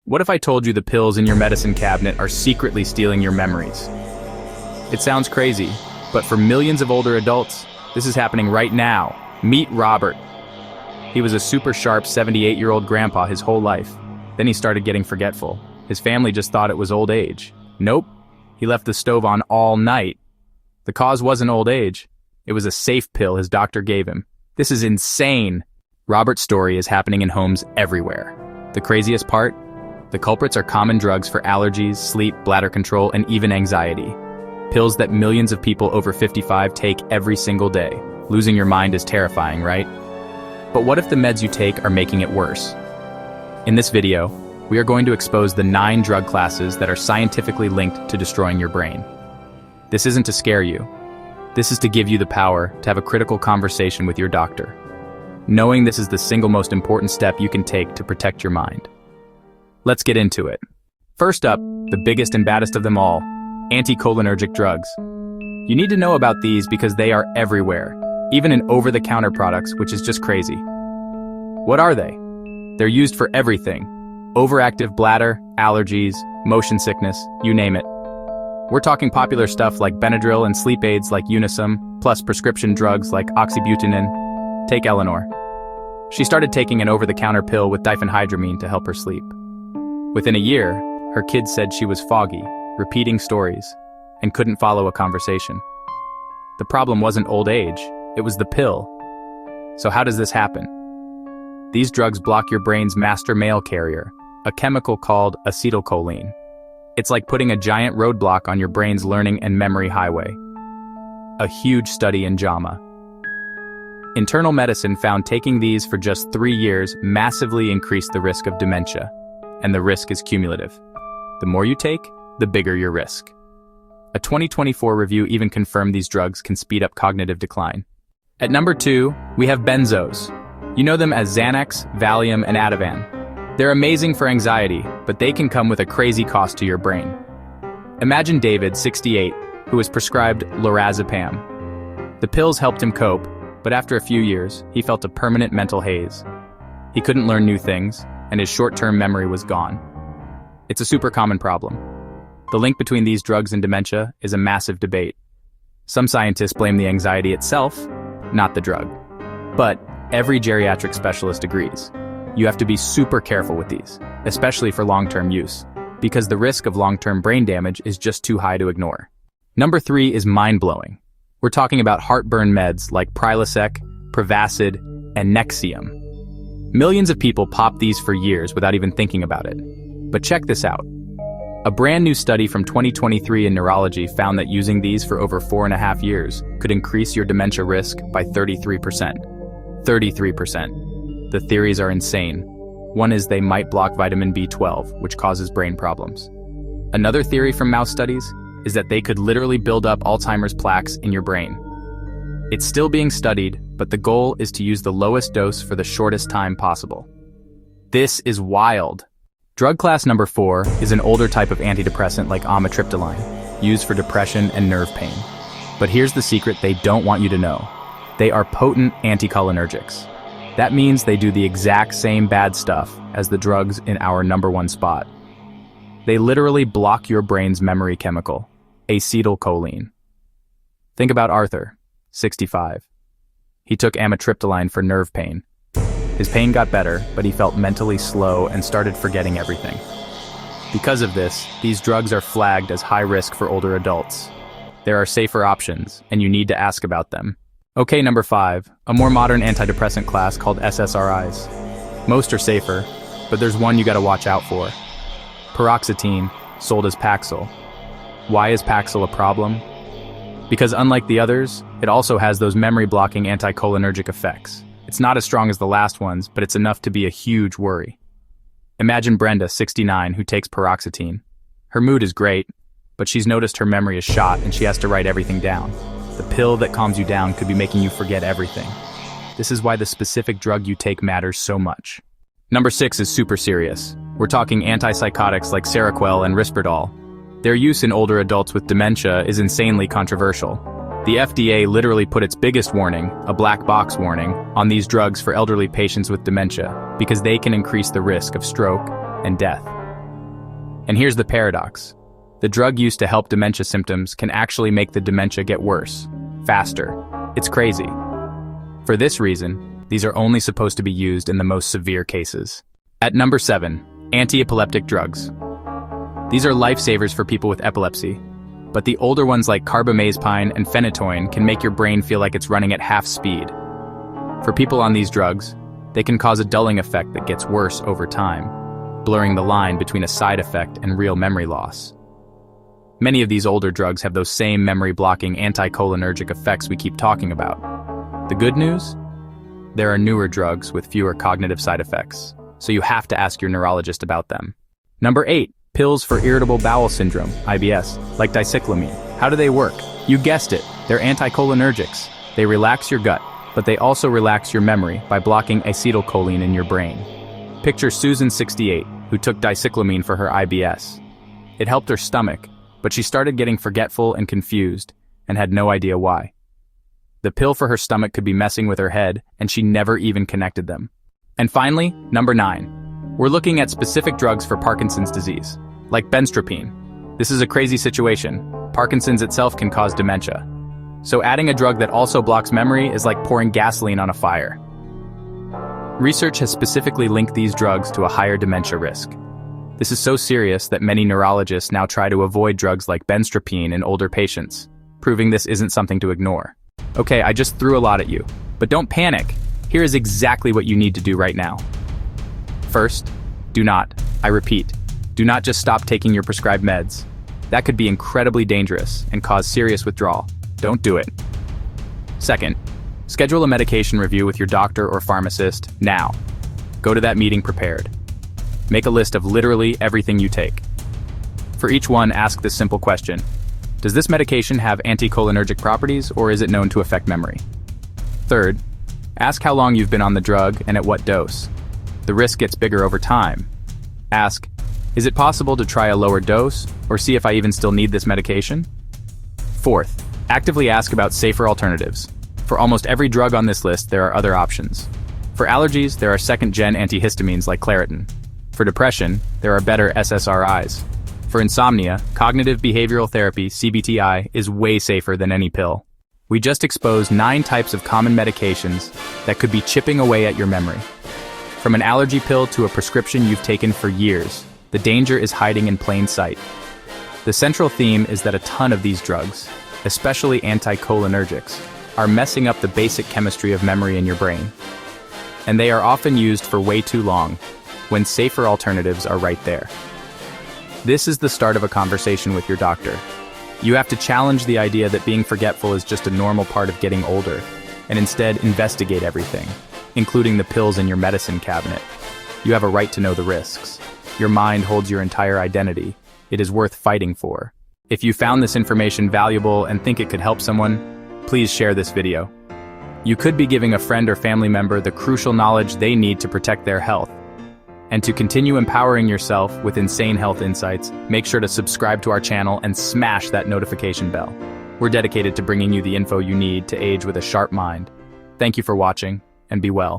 What if I told you the pills in your medicine cabinet are secretly stealing your memories? It sounds crazy, but for millions of older adults, this is happening right now. Meet Robert. He was a super sharp 78-year-old grandpa his whole life. Then he started getting forgetful. His family just thought it was old age. Nope. He left the stove on all night. The cause wasn't old age. It was a safe pill his doctor gave him. This is insane. Robert's story is happening in homes everywhere. The craziest part? The culprits are common drugs for allergies, sleep, bladder control, and even anxiety. Pills that millions of people over 55 take every single day. Losing your mind is terrifying, right? But what if the meds you take are making it worse? In this video, we are going to expose the 9 drug classes that are scientifically linked to destroying your brain. This isn't to scare you. This is to give you the power to have a critical conversation with your doctor, knowing this is the single most important step you can take to protect your mind. Let's get into it. First up, the biggest and baddest of them all, anticholinergic drugs. You need to know about these because they are everywhere, even in over-the-counter products, which is just crazy. What are they? They're used for everything. Overactive bladder, allergies, motion sickness, you name it. We're talking popular stuff like Benadryl and sleep aids like Unisum, plus prescription drugs like oxybutynin. Take Eleanor. She started taking an over-the-counter pill with diphenhydramine to help her sleep. Within a year, her kids said she was foggy, repeating stories, and couldn't follow a conversation. The problem wasn't old age, it was the pill. So how does this happen? These drugs block your brain's master mail carrier, a chemical called acetylcholine. It's like putting a giant roadblock on your brain's learning and memory highway. A huge study in JAMA. Internal medicine found taking these for just 3 years massively increased the risk of dementia, and the risk is cumulative. The more you take, the bigger your risk. A 2024 review even confirmed these drugs can speed up cognitive decline. At number 2, we have benzos. You know them as Xanax, Valium, and Ativan. They're amazing for anxiety, but they can come with a crazy cost to your brain. Imagine David, 68, who was prescribed lorazepam. The pills helped him cope, but after a few years, he felt a permanent mental haze. He couldn't learn new things, and his short-term memory was gone. It's a super common problem. The link between these drugs and dementia is a massive debate. Some scientists blame the anxiety itself, not the drug. But every geriatric specialist agrees. You have to be super careful with these, especially for long-term use, because the risk of long-term brain damage is just too high to ignore. Number 3 is mind-blowing. We're talking about heartburn meds like Prilosec, Prevacid, and Nexium. Millions of people pop these for years without even thinking about it. But check this out. A brand new study from 2023 in neurology found that using these for over 4.5 years could increase your dementia risk by 33%. 33%. The theories are insane. One is they might block vitamin B12, which causes brain problems. Another theory from mouse studies is that they could literally build up Alzheimer's plaques in your brain. It's still being studied, but the goal is to use the lowest dose for the shortest time possible. This is wild. Drug class number 4 is an older type of antidepressant like amitriptyline, used for depression and nerve pain. But here's the secret they don't want you to know. They are potent anticholinergics. That means they do the exact same bad stuff as the drugs in our number 1 spot. They literally block your brain's memory chemical, acetylcholine. Think about Arthur, 65. He took amitriptyline for nerve pain. His pain got better, but he felt mentally slow and started forgetting everything. Because of this, these drugs are flagged as high risk for older adults. There are safer options, and you need to ask about them. Okay, number 5, a more modern antidepressant class called SSRIs. Most are safer, but there's one you gotta watch out for. Paroxetine, sold as Paxil. Why is Paxil a problem? Because unlike the others, it also has those memory-blocking anticholinergic effects. It's not as strong as the last ones, but it's enough to be a huge worry. Imagine Brenda, 69, who takes paroxetine. Her mood is great, but she's noticed her memory is shot and she has to write everything down. The pill that calms you down could be making you forget everything. This is why the specific drug you take matters so much. Number 6 is super serious. We're talking antipsychotics like Seroquel and Risperdal. Their use in older adults with dementia is insanely controversial. The FDA literally put its biggest warning, a black box warning, on these drugs for elderly patients with dementia because they can increase the risk of stroke and death. And here's the paradox. The drug used to help dementia symptoms can actually make the dementia get worse, faster. It's crazy. For this reason, these are only supposed to be used in the most severe cases. At number 7, antiepileptic drugs. These are lifesavers for people with epilepsy, but the older ones like carbamazepine and phenytoin can make your brain feel like it's running at half speed. For people on these drugs, they can cause a dulling effect that gets worse over time, blurring the line between a side effect and real memory loss. Many of these older drugs have those same memory-blocking anticholinergic effects we keep talking about. The good news? There are newer drugs with fewer cognitive side effects, so you have to ask your neurologist about them. Number 8, pills for irritable bowel syndrome, IBS, like dicyclamine. How do they work? You guessed it, they're anticholinergics. They relax your gut, but they also relax your memory by blocking acetylcholine in your brain. Picture Susan, 68, who took dicyclamine for her IBS. It helped her stomach, but she started getting forgetful and confused, and had no idea why. The pill for her stomach could be messing with her head, and she never even connected them. And finally, number 9. We're looking at specific drugs for Parkinson's disease, like benztropine. This is a crazy situation. Parkinson's itself can cause dementia. So adding a drug that also blocks memory is like pouring gasoline on a fire. Research has specifically linked these drugs to a higher dementia risk. This is so serious that many neurologists now try to avoid drugs like benztropine in older patients, proving this isn't something to ignore. Okay, I just threw a lot at you, but don't panic. Here is exactly what you need to do right now. First, I repeat, do not just stop taking your prescribed meds. That could be incredibly dangerous and cause serious withdrawal. Don't do it. Second, schedule a medication review with your doctor or pharmacist now. Go to that meeting prepared. Make a list of literally everything you take. For each one, ask this simple question. Does this medication have anticholinergic properties, or is it known to affect memory? Third, ask how long you've been on the drug and at what dose. The risk gets bigger over time. Ask, is it possible to try a lower dose, or see if I even still need this medication? Fourth, actively ask about safer alternatives. For almost every drug on this list, there are other options. For allergies, there are second-gen antihistamines like Claritin. For depression, there are better SSRIs. For insomnia, cognitive behavioral therapy, CBTI, is way safer than any pill. We just exposed 9 types of common medications that could be chipping away at your memory. From an allergy pill to a prescription you've taken for years, the danger is hiding in plain sight. The central theme is that a ton of these drugs, especially anticholinergics, are messing up the basic chemistry of memory in your brain. And they are often used for way too long, when safer alternatives are right there. This is the start of a conversation with your doctor. You have to challenge the idea that being forgetful is just a normal part of getting older, and instead investigate everything, including the pills in your medicine cabinet. You have a right to know the risks. Your mind holds your entire identity. It is worth fighting for. If you found this information valuable and think it could help someone, please share this video. You could be giving a friend or family member the crucial knowledge they need to protect their health. And to continue empowering yourself with insane health insights, make sure to subscribe to our channel and smash that notification bell. We're dedicated to bringing you the info you need to age with a sharp mind. Thank you for watching, and be well.